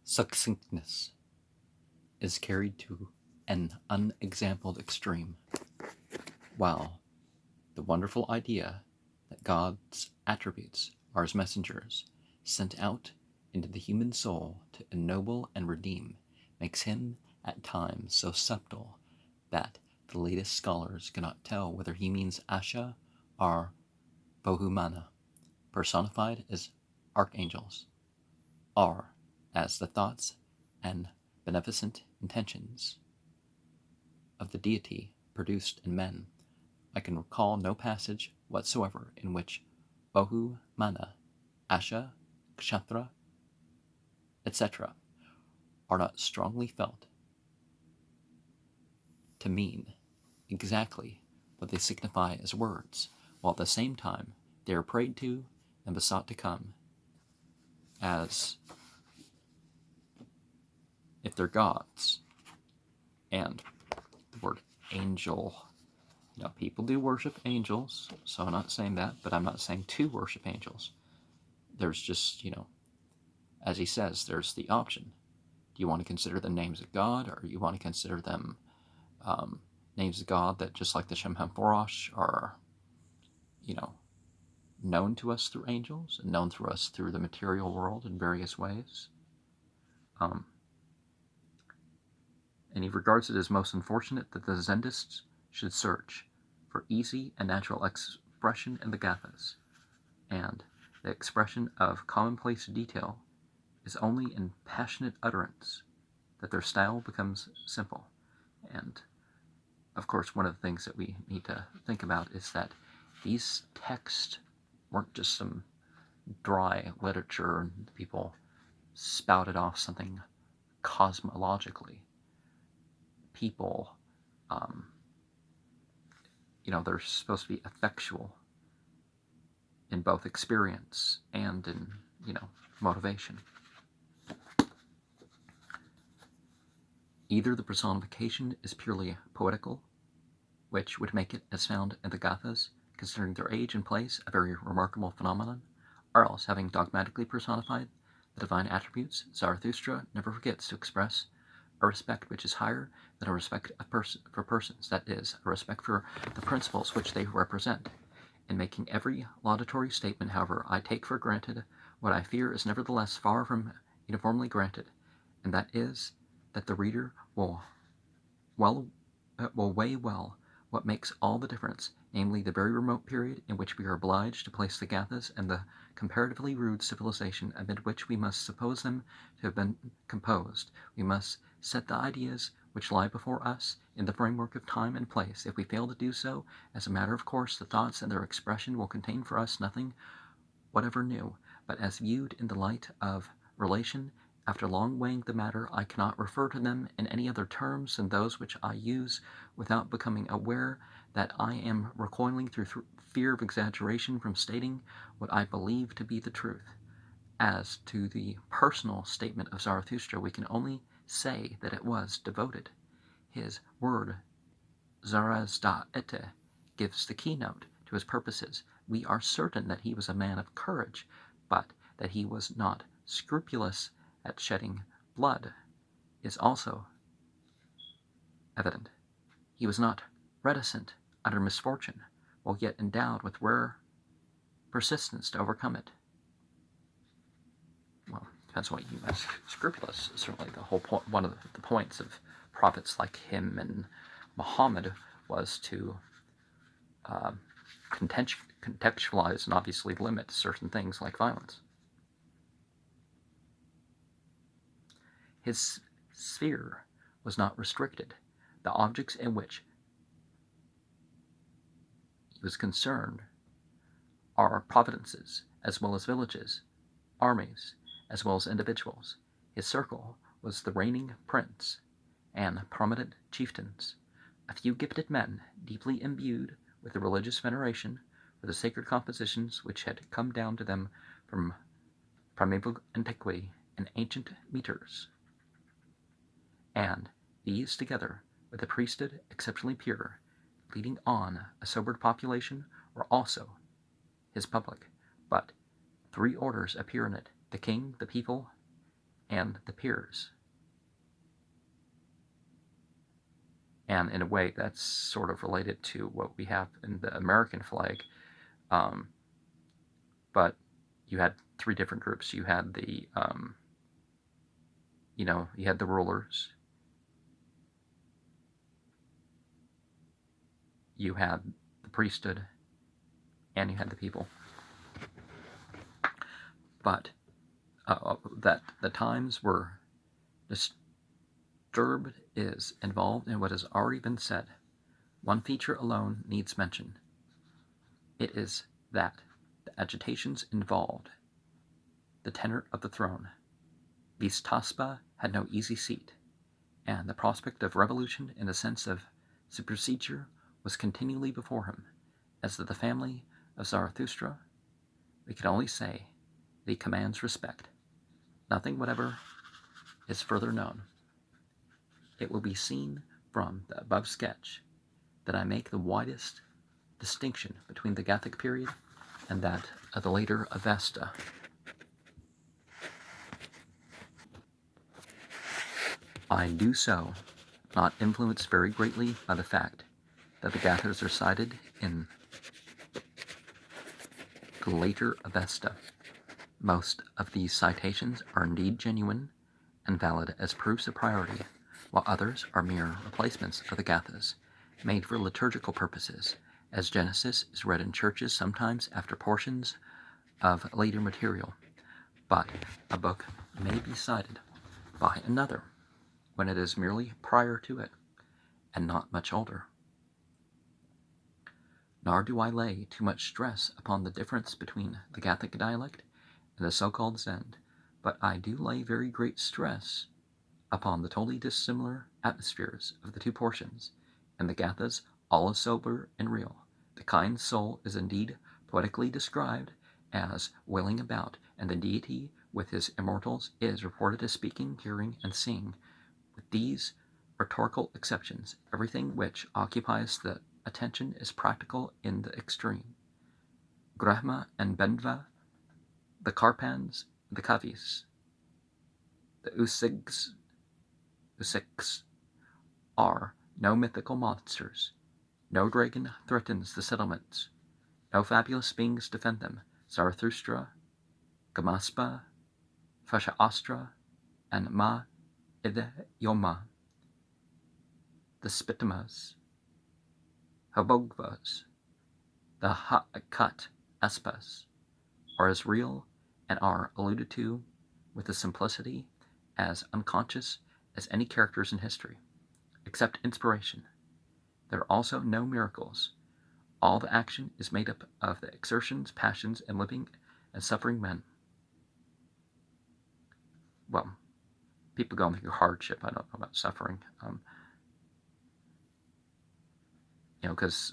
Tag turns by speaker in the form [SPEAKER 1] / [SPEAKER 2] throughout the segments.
[SPEAKER 1] Succinctness is carried to an unexampled extreme, while the wonderful idea that God's attributes are his messengers, sent out into the human soul to ennoble and redeem, makes him at times so subtle that the latest scholars cannot tell whether he means Asha or Bohumana, personified as archangels, or as the thoughts and beneficent intentions of the deity produced in men. I can recall no passage whatsoever in which Bahu, Mana, Asha, Kshatra, etc. are not strongly felt to mean exactly what they signify as words, while at the same time they are prayed to and besought to come as if they're gods. And the word angel, people do worship angels, so I'm not saying that, but I'm not saying to worship angels. There's just, as he says, there's the option. Do you want to consider them names of God, or you want to consider them names of God that, just like the Shem HaMephorash, are, known to us through angels and known through us through the material world in various ways? And he regards it as most unfortunate that the Zendists should search for easy and natural expression in the Gathas, and the expression of commonplace detail is only in passionate utterance that their style becomes simple. And of course, one of the things that we need to think about is that these texts weren't just some dry literature and people spouted off something cosmologically. People, they're supposed to be effectual in both experience and in, motivation. Either the personification is purely poetical, which would make it, as found in the Gathas, considering their age and place, a very remarkable phenomenon, or else, having dogmatically personified the divine attributes, Zarathustra never forgets to express a respect which is higher than a respect for persons, that is, a respect for the principles which they represent. In making every laudatory statement, however, I take for granted what I fear is nevertheless far from uniformly granted, and that is that the reader will weigh well what makes all the difference, namely the very remote period in which we are obliged to place the Gathas and the comparatively rude civilization amid which we must suppose them to have been composed. We must set the ideas which lie before us in the framework of time and place. If we fail to do so, as a matter of course, the thoughts and their expression will contain for us nothing whatever new, but as viewed in the light of relation. After long weighing the matter, I cannot refer to them in any other terms than those which I use without becoming aware that I am recoiling through fear of exaggeration from stating what I believe to be the truth. As to the personal statement of Zarathustra, we can only say that it was devoted. His word, Zarazdaete, gives the keynote to his purposes. We are certain that he was a man of courage, but that he was not scrupulous at shedding blood is also evident. He was not reticent under misfortune, while yet endowed with rare persistence to overcome it. Well, depends on what you mean by scrupulous. Certainly the whole point, one of the points of prophets like him and Muhammad was to contextualize and obviously limit certain things like violence. His sphere was not restricted. The objects in which he was concerned are providences, as well as villages, armies, as well as individuals. His circle was the reigning prince and prominent chieftains, a few gifted men deeply imbued with the religious veneration for the sacred compositions which had come down to them from primeval antiquity and ancient meters. And these, together with a priesthood exceptionally pure, leading on a sobered population, were also his public. But three orders appear in it: the king, the people, and the peers. And in a way, that's sort of related to what we have in the American flag. But you had three different groups. You had the, you had the rulers. You had the priesthood, and you had the people. But that the times were disturbed is involved in what has already been said. One feature alone needs mention. It is that the agitations involved the tenor of the throne. Vistaspa had no easy seat, and the prospect of revolution in the sense of supersedure was continually before him. As to the family of Zarathustra, we can only say that he commands respect. Nothing whatever is further known. It will be seen from the above sketch that I make the widest distinction between the Gothic period and that of the later Avesta. I do so, not influenced very greatly by the fact that the Gathers are cited in the later Avesta. Most of these citations are indeed genuine and valid as proofs of priority, while others are mere replacements of the Gathas, made for liturgical purposes, as Genesis is read in churches sometimes after portions of later material. But a book may be cited by another when it is merely prior to it, and not much older. Nor do I lay too much stress upon the difference between the Gothic dialect and the so-called Zend, but I do lay very great stress upon the totally dissimilar atmospheres of the two portions. In the Gathas, all is sober and real. The kind soul is indeed poetically described as wailing about, and the deity with his immortals is reported as speaking, hearing, and seeing. With these rhetorical exceptions, everything which occupies the attention is practical in the extreme. Grahma and Bendva, the Karpans, the Kavis, the Usiks are no mythical monsters. No dragon threatens the settlements. No fabulous beings defend them. Zarathustra, Gamaspa, Fashaastra, and Ma Ideyoma, the Spitamas, Habogvas, the Hakat Aspas, are as real and are alluded to with a simplicity as unconscious as any characters in history, except inspiration. There are also no miracles. All the action is made up of the exertions, passions, and living and suffering men. Well, people going through hardship. I don't know about suffering. Because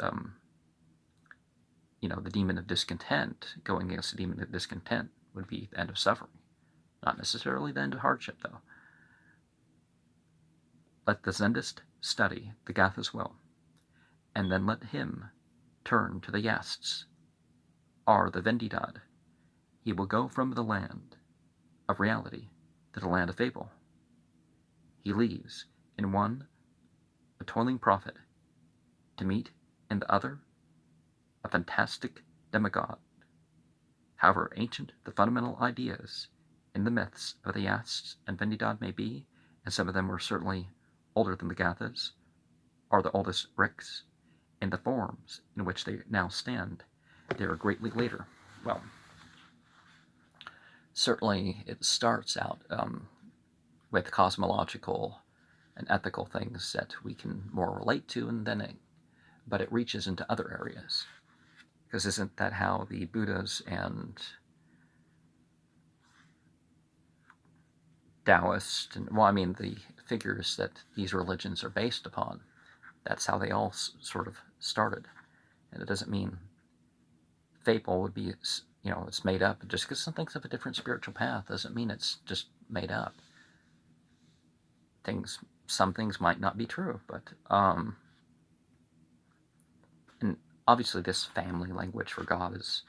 [SPEAKER 1] the demon of discontent, going against the demon of discontent would be the end of suffering. Not necessarily the end of hardship, though. Let the Zendist study the Gathas will, and then let him turn to the Yasts, or the Vendidad. He will go from the land of reality to the land of fable. He leaves in one a toiling prophet, to meet in the other a fantastic demigod. However ancient the fundamental ideas in the myths of the Yasts and Vendidad may be, and some of them were certainly older than the Gathas, or the oldest Ricks, in the forms in which they now stand, they are greatly later. Well, certainly it starts out with cosmological and ethical things that we can more relate to, and then but it reaches into other areas. Because isn't that how the Buddhas and Taoists, and the figures that these religions are based upon, that's how they all sort of started. And it doesn't mean fable would be, it's made up. Just because something's of a different spiritual path doesn't mean it's just made up. Some things might not be true, but and obviously this family language for God is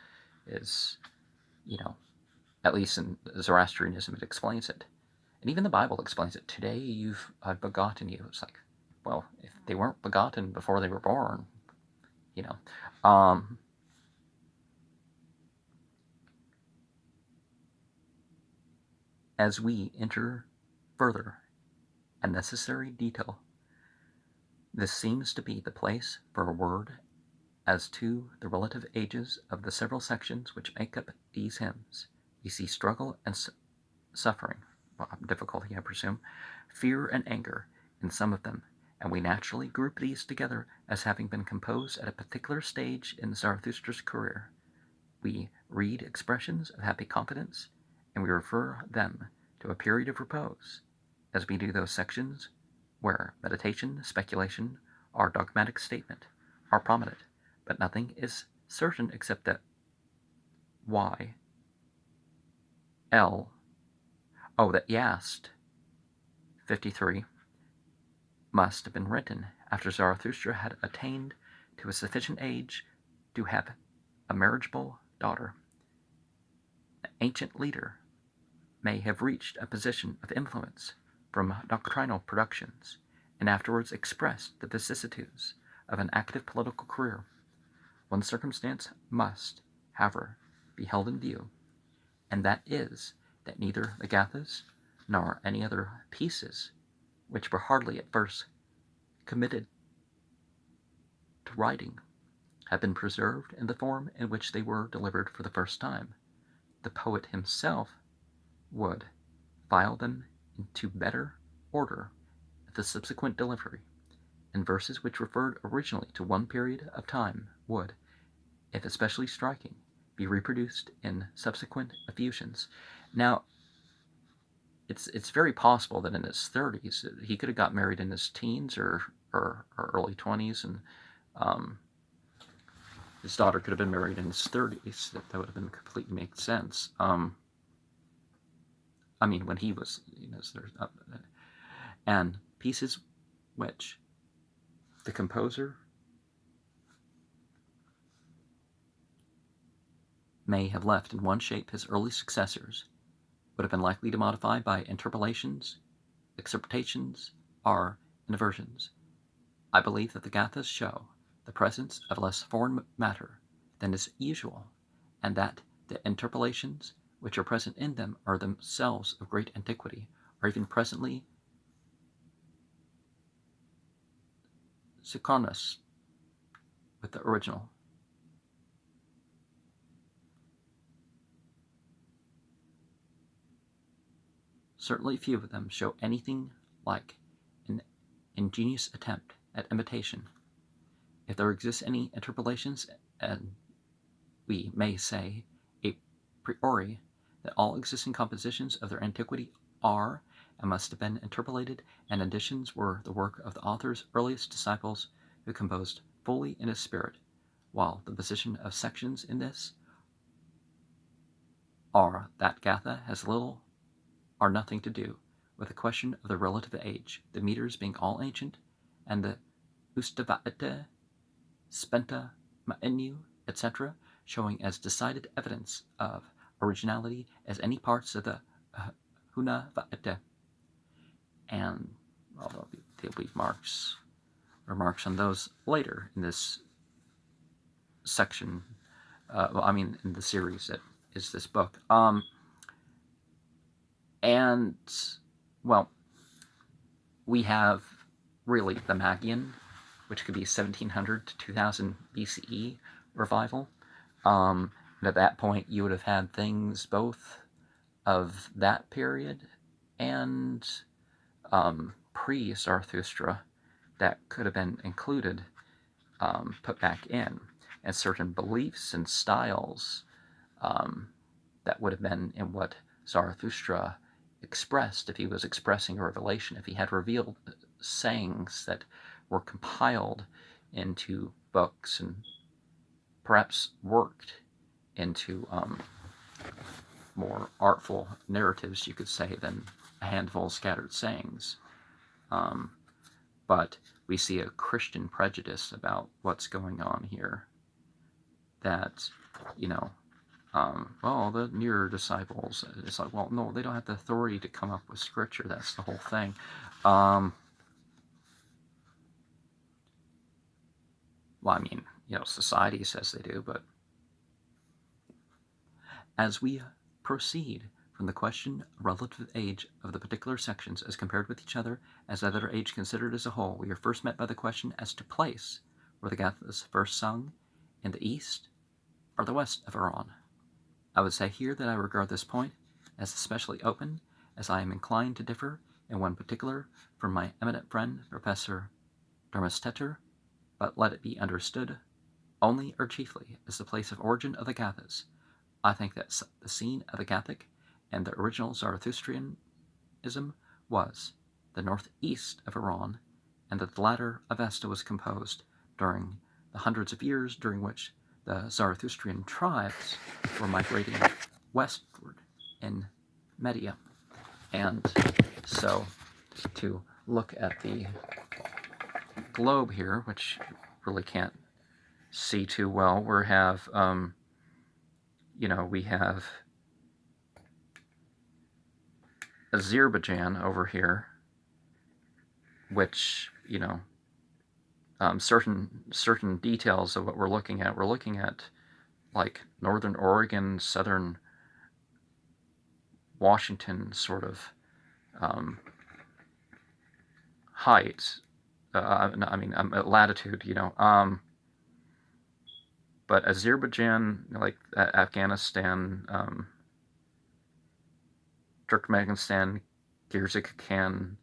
[SPEAKER 1] at least in Zoroastrianism it explains it. And even the Bible explains it. Today I've begotten you. It's like, well, if they weren't begotten before they were born, you know. As we enter further a necessary detail, this seems to be the place for a word as to the relative ages of the several sections which make up these hymns. We see struggle and suffering, difficulty I presume, fear and anger in some of them, and we naturally group these together as having been composed at a particular stage in Zarathustra's career. We read expressions of happy confidence, and we refer them to a period of repose, as we do those sections where meditation, speculation, or dogmatic statement are prominent, but nothing is certain except that that Yast 53 must have been written after Zarathustra had attained to a sufficient age to have a marriageable daughter. An ancient leader may have reached a position of influence from doctrinal productions, and afterwards expressed the vicissitudes of an active political career. One circumstance must, however, be held in view, and that is that neither the Gathas nor any other pieces, which were hardly at first committed to writing, have been preserved in the form in which they were delivered for the first time. The poet himself would file them into better order at the subsequent delivery, and verses which referred originally to one period of time would, if especially striking, be reproduced in subsequent effusions. Now, it's very possible that in his 30s he could have got married in his teens or early 20s, and his daughter could have been married in his 30s. That would have been completely make sense. I mean, when he was, and pieces which the composer may have left in one shape his early successors would have been likely to modify by interpolations, excerptations, or inversions. I believe that the Gathas show the presence of less foreign matter than is usual, and that the interpolations which are present in them are themselves of great antiquity, or even presently synchronous with the original. Certainly few of them show anything like an ingenious attempt at imitation. If there exists any interpolations, and we may say a priori that all existing compositions of their antiquity are and must have been interpolated, and additions were the work of the author's earliest disciples who composed fully in his spirit, while the position of sections in this or that Gatha has little or nothing to do with the question of the relative age, the meters being all ancient, and the Ustavate, Spenta, Ma'inu, etc., showing as decided evidence of originality as any parts of the Huna Va'ete. And there'll be remarks on those later in this section, in the series that is this book. We have really the Magian, which could be 1700 to 2000 BCE revival. And at that point, you would have had things both of that period and pre-Zarathustra that could have been included, put back in, and certain beliefs and styles that would have been in what Zarathustra expressed if he was expressing a revelation, if he had revealed sayings that were compiled into books and perhaps worked into more artful narratives, you could say, than a handful of scattered sayings. But we see a Christian prejudice about what's going on here that, well, the nearer disciples, it's like, well, no, they don't have the authority to come up with scripture. That's the whole thing. Well, I mean, society says they do, but as we proceed from the question of relative age of the particular sections as compared with each other as their age considered as a whole, we are first met by the question as to place, where the Gathas first sung, in the east or the west of Iran. I would say here that I regard this point as especially open, as I am inclined to differ in one particular from my eminent friend, Professor Dermastetter, but let it be understood only or chiefly as the place of origin of the Gathas. I think that the scene of the Gathic and the original Zarathustrianism was the northeast of Iran, and that the latter Avesta was composed during the hundreds of years during which the Zarathustrian tribes were migrating westward in Media. And so, to look at the globe here, which really can't see too well, we have Azerbaijan over here, which certain details of what we're looking at. We're looking at like northern Oregon, southern Washington sort of height. Latitude. But Azerbaijan, like Afghanistan, Turkmenistan, Kyrgyzstan,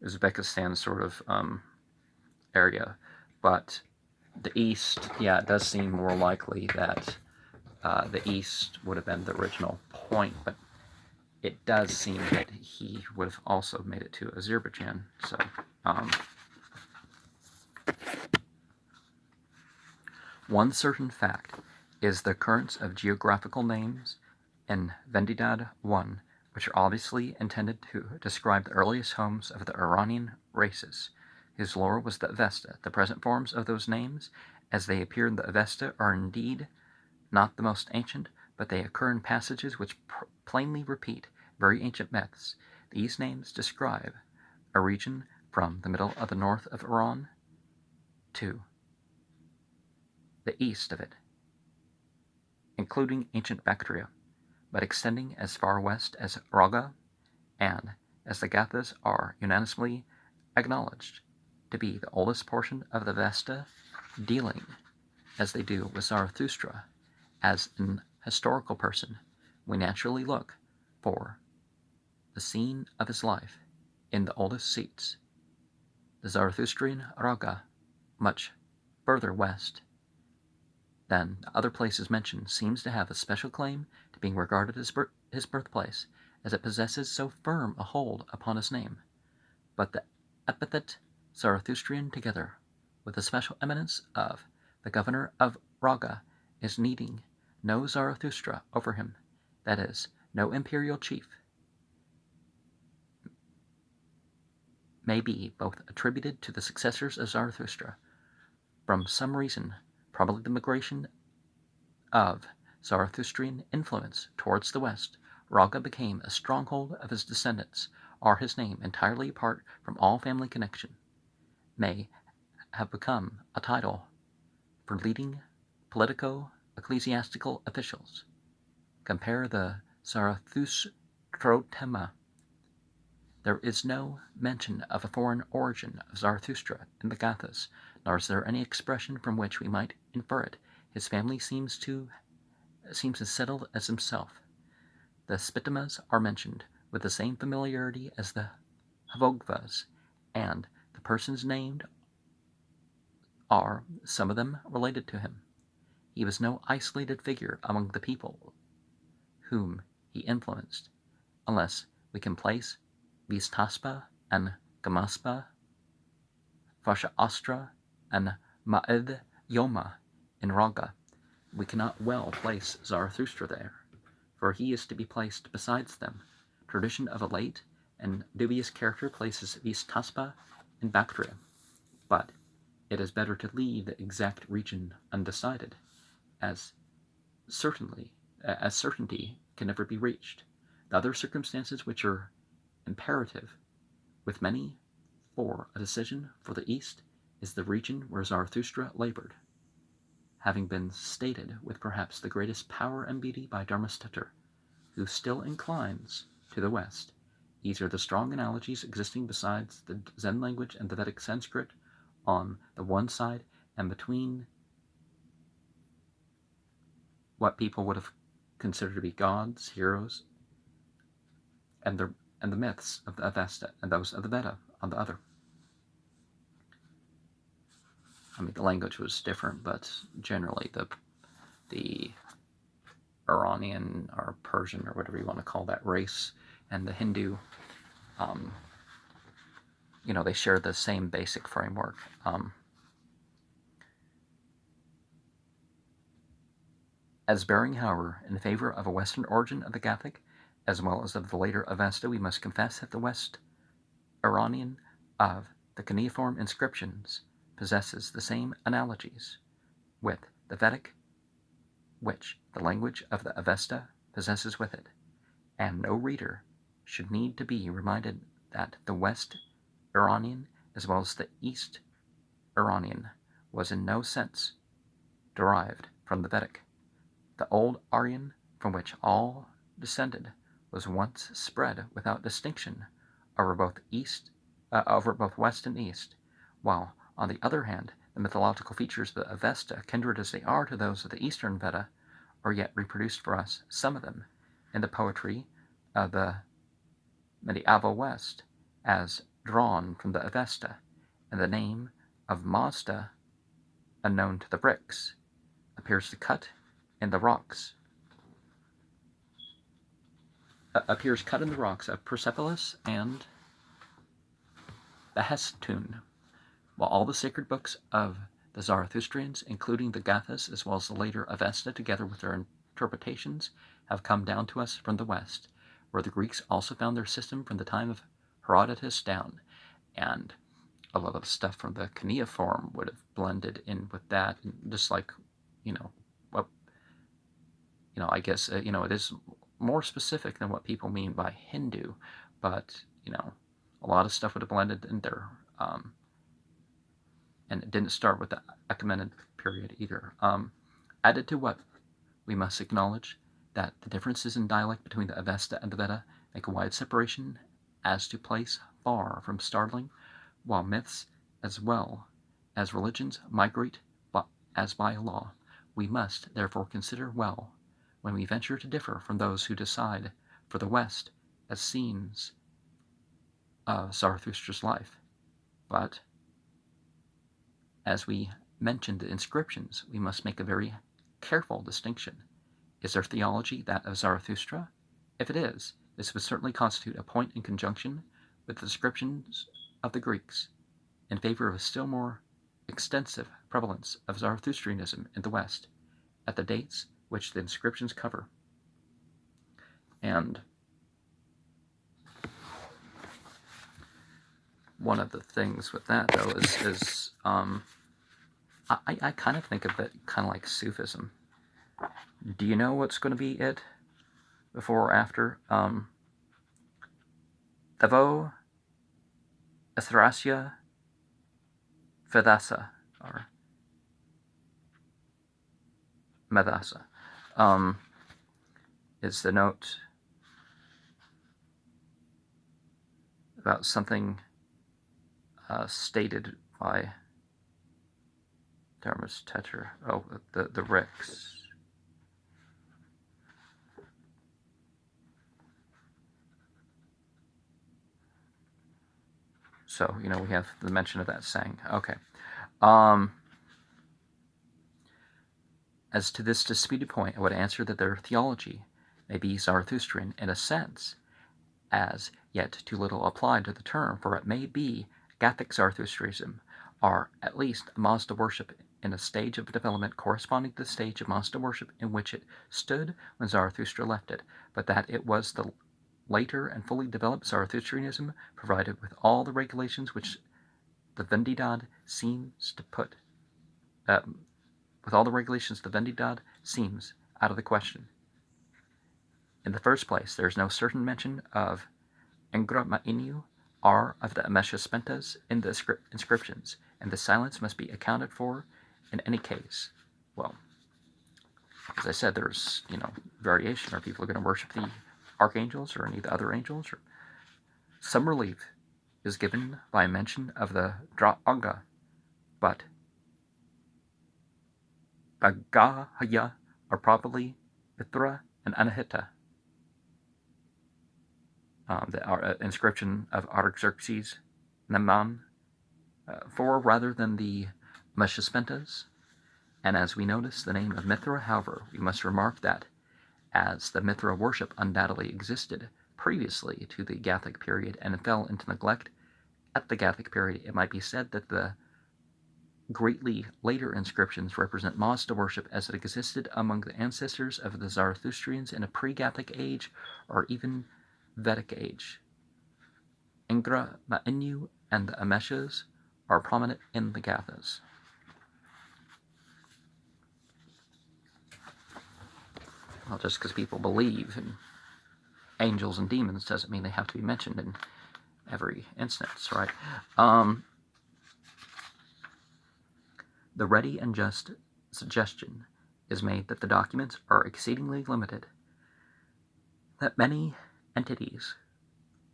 [SPEAKER 1] Uzbekistan sort of area. But the east, it does seem more likely that the east would have been the original point, but it does seem that he would have also made it to Azerbaijan. So, one certain fact is the occurrence of geographical names in Vendidad 1, which are obviously intended to describe the earliest homes of the Iranian races, whose lore was the Avesta. The present forms of those names, as they appear in the Avesta, are indeed not the most ancient, but they occur in passages which plainly repeat very ancient myths. These names describe a region from the middle of the north of Iran to the east of it, including ancient Bactria, but extending as far west as Raga, and as the Gathas are unanimously acknowledged to be the oldest portion of the Vesta, dealing, as they do with Zarathustra, as an historical person, we naturally look for the scene of his life in the oldest seats, the Zarathustrian Raga, much further west than the other places mentioned, seems to have a special claim to being regarded as his birthplace, as it possesses so firm a hold upon his name. But the epithet Zarathustrian, together with the special eminence of the governor of Raga, is needing no Zarathustra over him, that is, no imperial chief, may be both attributed to the successors of Zarathustra. From some reason, probably the migration of Zarathustrian influence towards the west, Raga became a stronghold of his descendants, or his name, entirely apart from all family connection, may have become a title for leading politico-ecclesiastical officials. Compare the Zarathustrotema. There is no mention of a foreign origin of Zarathustra in the Gathas, nor is there any expression from which we might infer it. His family seems as settled as himself. The Spitamas are mentioned with the same familiarity as the Havogvas, and the persons named are, some of them, related to him. He was no isolated figure among the people whom he influenced, unless we can place Vistaspa and Gamaspa, Vasha Astra and Ma'ed Yoma in Raga. We cannot well place Zarathustra there, for he is to be placed besides them. Tradition of a late and dubious character places Vistaspa in Bactria, but it is better to leave the exact region undecided, as certainty can never be reached. The other circumstances which are imperative with many for a decision for the East is the region where Zarathustra labored, having been stated with perhaps the greatest power and beauty by Dharmastetter, who still inclines to the West. These are the strong analogies existing besides the Zen language and the Vedic Sanskrit on the one side, and between what people would have considered to be gods, heroes, and the myths of the Avesta and those of the Veda on the other. I mean, the language was different, but generally the Iranian or Persian or whatever you want to call that race and the Hindu, they share the same basic framework. As bearing, however, in favor of a Western origin of the Gothic, as well as of the later Avesta, we must confess that the West Iranian of the cuneiform inscriptions possesses the same analogies with the Vedic, which the language of the Avesta possesses with it, and no reader should need to be reminded that the West Iranian, as well as the East Iranian, was in no sense derived from the Vedic. The old Aryan, from which all descended, was once spread without distinction over both West and East, while, on the other hand, the mythological features of the Avesta, kindred as they are to those of the Eastern Veda, are yet reproduced for us, some of them, in the poetry of the medieval West, as drawn from the Avesta, and the name of Mazda, unknown to the bricks, appears cut in the rocks of Persepolis and the Hestun, while all the sacred books of the Zarathustrians, including the Gathas as well as the later Avesta, together with their interpretations, have come down to us from the West, where the Greeks also found their system from the time of Herodotus down, and a lot of stuff from the cuneiform would have blended in with that, and just like, I guess, it is more specific than what people mean by Hindu, but, a lot of stuff would have blended in there, and it didn't start with the Achaemenid period either. Added to what we must acknowledge that the differences in dialect between the Avesta and the Veda make a wide separation as to place far from startling, while myths as well as religions migrate as by law. We must therefore consider well when we venture to differ from those who decide for the West as scenes of Zarathustra's life. But as we mentioned the inscriptions, we must make a very careful distinction. Is their theology that of Zarathustra? If it is, this would certainly constitute a point in conjunction with the descriptions of the Greeks in favor of a still more extensive prevalence of Zarathustrianism in the West at the dates which the inscriptions cover. And one of the things with that, though, is I kind of think of it kind of like Sufism. Do you know what's going to be it before or after? Devo Athrasya Vedasa, or Medasa, is the note about something stated by Dharmastetter. Oh, the Ricks. So, we have the mention of that saying. Okay. As to this disputed point, I would answer that their theology may be Zarathustrian in a sense, as yet too little applied to the term, for it may be Gothic Zarathustrianism, or at least Mazda worship in a stage of development corresponding to the stage of Mazda worship in which it stood when Zarathustra left it, but that it was the later and fully developed Zarathustrianism, provided with all the regulations which the Vendidad seems to put, out of the question. In the first place, there is no certain mention of Engra Ma'inu or of the Ameshaspentas in the inscriptions, and the silence must be accounted for in any case. Well, as I said, there's, variation. Are people going to worship the archangels or any of the other angels? Or some relief is given by a mention of the Dra'anga, but Bagahaya are probably Mithra and Anahita. The inscription of Artaxerxes Neman, for rather than the Meshaspentas. And as we notice the name of Mithra, however, we must remark that as the Mithra worship undoubtedly existed previously to the Gathic period and fell into neglect at the Gathic period, it might be said that the greatly later inscriptions represent Mazda worship as it existed among the ancestors of the Zarathustrians in a pre-Gathic age or even Vedic age. Engra Ma'inu and the Ameshas are prominent in the Gathas. Well, just because people believe in angels and demons doesn't mean they have to be mentioned in every instance, right? The ready and just suggestion is made that the documents are exceedingly limited, that many entities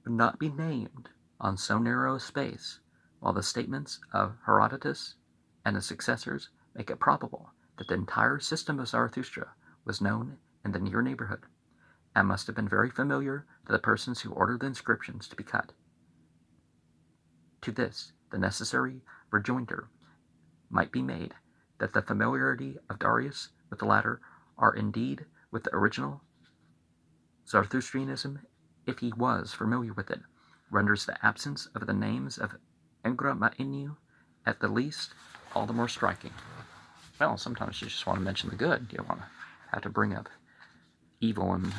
[SPEAKER 1] would not be named on so narrow a space, while the statements of Herodotus and his successors make it probable that the entire system of Zarathustra was known in the near neighborhood, and must have been very familiar to the persons who ordered the inscriptions to be cut. To this, the necessary rejoinder might be made that the familiarity of Darius with the latter are indeed with the original Zarathustrianism, if he was familiar with it, renders the absence of the names of Engra Ma'inu at the least all the more striking. Well, sometimes you just want to mention the good. You don't want to have to bring up evil and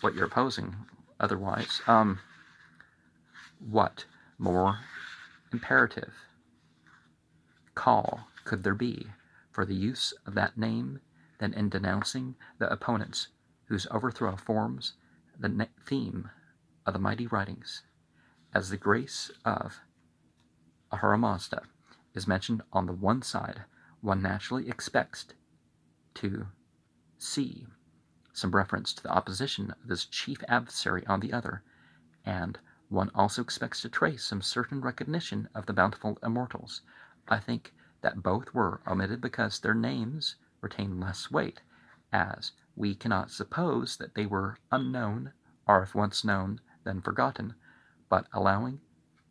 [SPEAKER 1] what you're opposing otherwise. What more imperative call could there be for the use of that name than in denouncing the opponents whose overthrow forms the theme of the mighty writings, as the grace of Ahura Mazda is mentioned on the one side, one naturally expects to see some reference to the opposition of his chief adversary on the other, and one also expects to trace some certain recognition of the bountiful immortals. I think that both were omitted because their names retain less weight, as we cannot suppose that they were unknown, or if once known, then forgotten, but allowing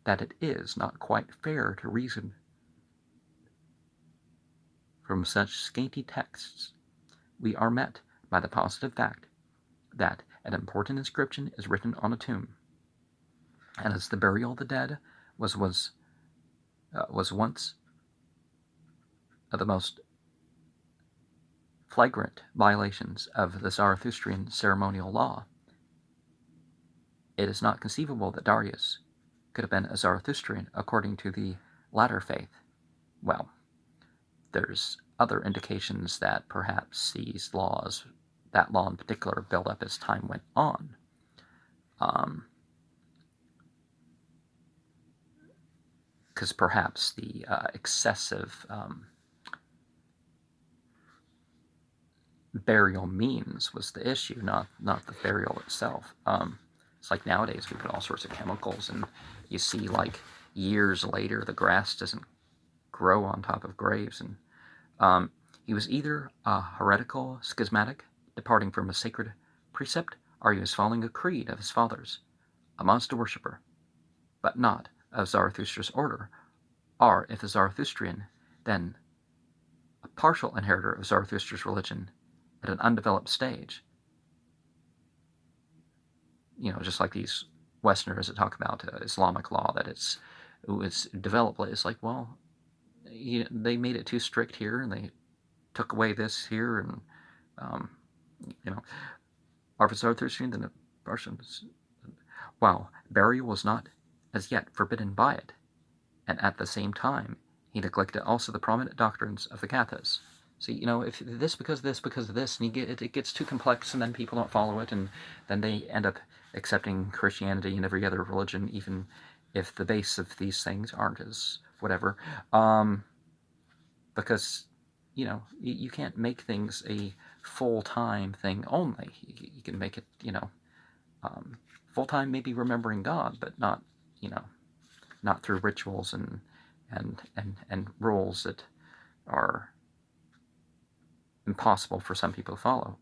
[SPEAKER 1] that it is not quite fair to reason from such scanty texts, we are met by the positive fact that an important inscription is written on a tomb, and as the burial of the dead was once of the most flagrant violations of the Zarathustrian ceremonial law, it is not conceivable that Darius could have been a Zarathustrian according to the latter faith. Well, there's other indications that perhaps these laws, that law in particular, built up as time went on. Because perhaps the excessive burial means was the issue, not the burial itself. It's like nowadays we put all sorts of chemicals, and you see like years later the grass doesn't grow on top of graves. And he was either a heretical schismatic, departing from a sacred precept, or he was following a creed of his fathers, a monster worshipper, but not of Zarathustra's order, or if a Zarathustrian, then a partial inheritor of Zarathustra's religion at an undeveloped stage. Just like these Westerners that talk about Islamic law, that it's developed. It's like, well, they made it too strict here, and they took away this here, and or if it's Zarathustrian, then a partial. Well, burial was not as yet forbidden by it, and at the same time he neglected also the prominent doctrines of the Gathas, So, if this because of this because of this, and it gets too complex, and then people don't follow it, and then they end up accepting Christianity and every other religion, even if the base of these things aren't as whatever. Because, you can't make things a full-time thing only. You can make it, full-time, maybe remembering God, but not, not through rituals and rules that are impossible for some people to follow.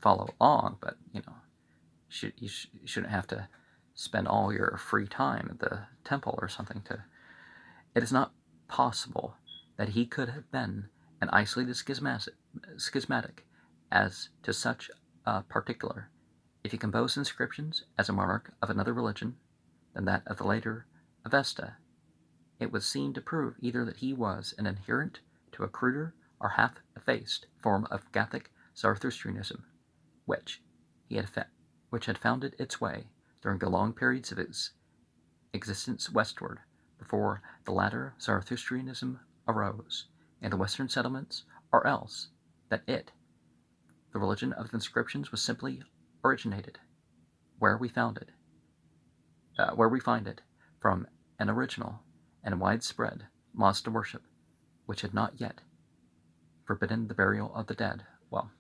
[SPEAKER 1] Follow along, but you shouldn't have to spend all your free time at the temple or something to. It is not possible that he could have been an isolated schismatic as to such a particular, if he composed inscriptions as a monarch of another religion than that of the later Avesta. It would seem to prove either that he was an adherent to a cruder or half-effaced form of Gothic Zarathustrianism, which had founded its way during the long periods of its existence westward, before the latter Zarathustrianism arose in the western settlements, or else that it, the religion of the inscriptions, was simply originated where we find it from an original and widespread monster worship, which had not yet forbidden the burial of the dead. Well,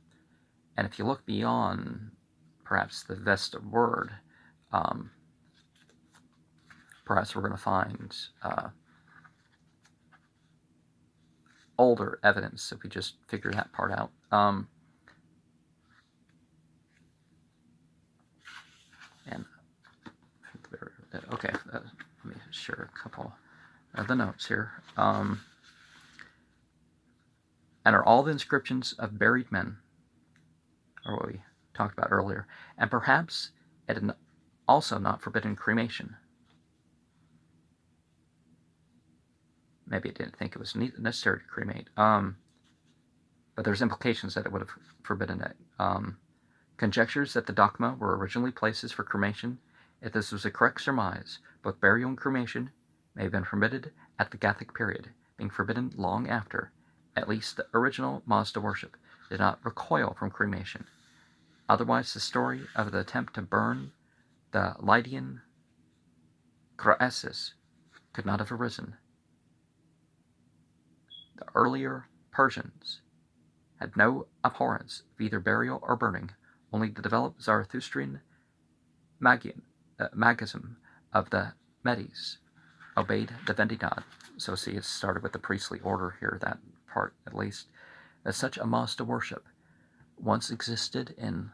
[SPEAKER 1] and if you look beyond perhaps the Vesta word, perhaps we're going to find older evidence if we just figure that part out. Okay, let me share a couple of the notes here. And are all the inscriptions of buried men, or what we talked about earlier, and perhaps it had also not forbidden cremation. Maybe it didn't think it was necessary to cremate, but there's implications that it would have forbidden it. Conjectures that the dogma were originally places for cremation. If this was a correct surmise, both burial and cremation may have been permitted at the Gothic period, being forbidden long after. At least the original Mazda worship did not recoil from cremation. Otherwise, the story of the attempt to burn the Lydian Croesus could not have arisen. The earlier Persians had no abhorrence of either burial or burning, only the developed Zarathustrian magism of the Medes obeyed the Vendidad. So see, it started with the priestly order here, that part at least. As such, a Mazda worship once existed in